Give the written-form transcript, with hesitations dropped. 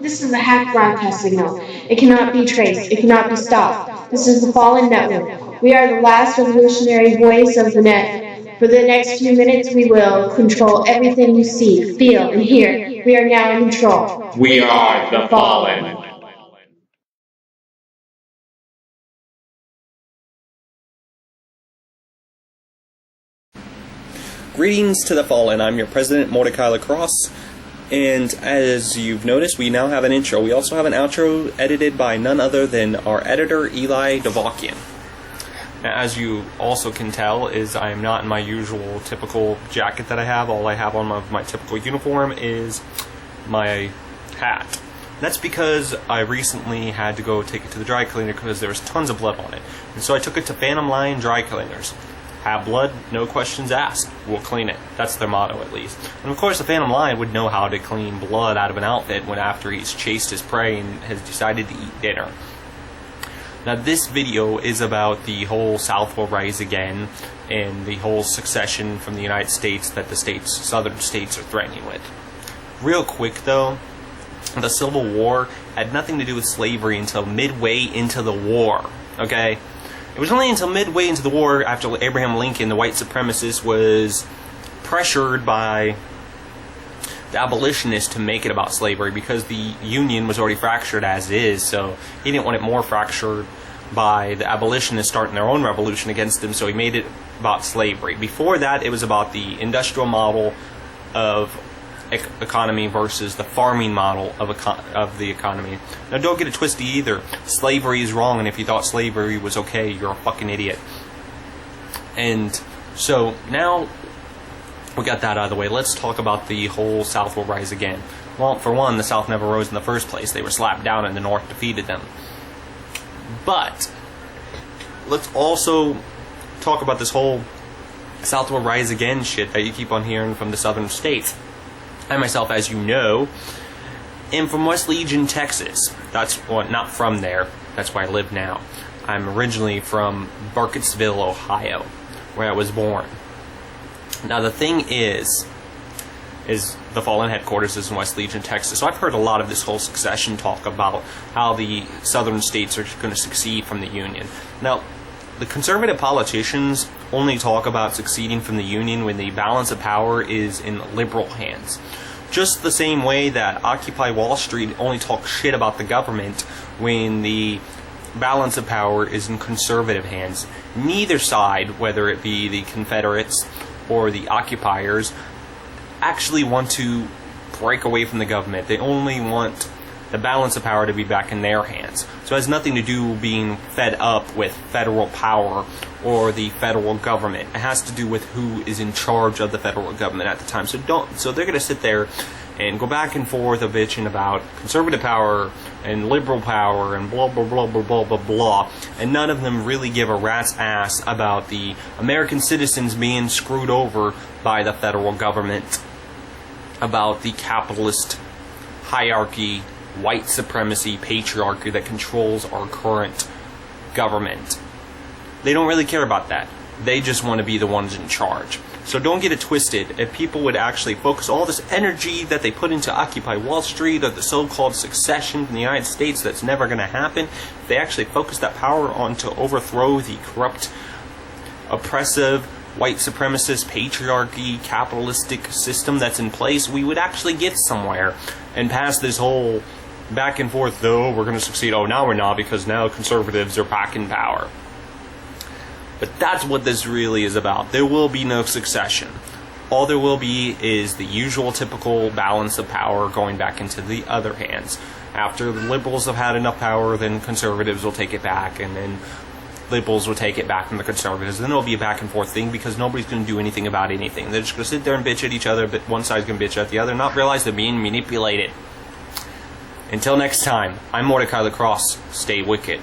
This is a hacked broadcast signal. It cannot be traced. It cannot be stopped. This is the Fallen Network. We are the last revolutionary voice of the net. For the next few minutes, we will control everything you see, feel, and hear. We are now in control. We are the Fallen. Greetings to the Fallen. I'm your president, Mortika Lacrosse, and as you've noticed, we now have an intro. We also have an outro edited by none other than our editor, Eli Davakian. Now, as you also can tell, is I am not in my usual typical jacket that I have. All I have on my typical uniform is my hat. That's because I recently had to go take it to the dry cleaner because there was tons of blood on it. And so I took it to Phantom Lion Dry Cleaners. Have blood, no questions asked. We'll clean it. That's their motto, at least. And of course, the Phantom Lion would know how to clean blood out of an outfit when after he's chased his prey and has decided to eat dinner. Now, this video is about the whole South will rise again and the whole succession from the United States that the southern states are threatening with. Real quick, though, the Civil War had nothing to do with slavery until midway into the war, okay? It was only until midway into the war, after Abraham Lincoln, the white supremacist, was pressured by the abolitionists to make it about slavery because the Union was already fractured as is, so he didn't want it more fractured by the abolitionists starting their own revolution against him, so he made it about slavery. Before that, it was about the industrial model of economy versus the farming model of the economy. Now, don't get it twisted either. Slavery is wrong, and if you thought slavery was okay, you're a fucking idiot. And so now we got that out of the way. Let's talk about the whole South will rise again. Well, for one, the South never rose in the first place. They were slapped down and the North defeated them. But let's also talk about this whole South will rise again shit that you keep on hearing from the southern states. I myself, as you know, am from West Legion, Texas. That's not from there. That's where I live now. I'm originally from Burkittsville, Ohio, where I was born. Now, the thing is the Fallen headquarters is in West Legion, Texas. So I've heard a lot of this whole succession talk about how the southern states are going to succeed from the Union. Now, the conservative politicians only talk about succeeding from the Union when the balance of power is in liberal hands. Just the same way that Occupy Wall Street only talks shit about the government when the balance of power is in conservative hands. Neither side, whether it be the Confederates or the occupiers, actually want to break away from the government. They only want the balance of power to be back in their hands. So it has nothing to do with being fed up with federal power or the federal government. It has to do with who is in charge of the federal government at the time. So they're going to sit there and go back and forth a bitching about conservative power and liberal power and blah, blah, blah, blah, blah, blah, blah. And none of them really give a rat's ass about the American citizens being screwed over by the federal government, about the capitalist hierarchy, white supremacy, patriarchy that controls our current government. They don't really care about that. They just want to be the ones in charge. So don't get it twisted. If people would actually focus all this energy that they put into Occupy Wall Street or the so-called succession from the United States that's never going to happen, if they actually focus that power on to overthrow the corrupt, oppressive, white supremacist, patriarchy, capitalistic system that's in place, we would actually get somewhere and pass this whole back and forth, though, we're going to succeed. Oh, now we're not, because now conservatives are back in power. But that's what this really is about. There will be no succession. All there will be is the usual typical balance of power going back into the other hands. After the liberals have had enough power, then conservatives will take it back, and then liberals will take it back from the conservatives. Then it'll be a back and forth thing because nobody's going to do anything about anything. They're just going to sit there and bitch at each other, but one side's going to bitch at the other, not realize they're being manipulated. Until next time, I'm Mortika Lacrosse. Stay wicked.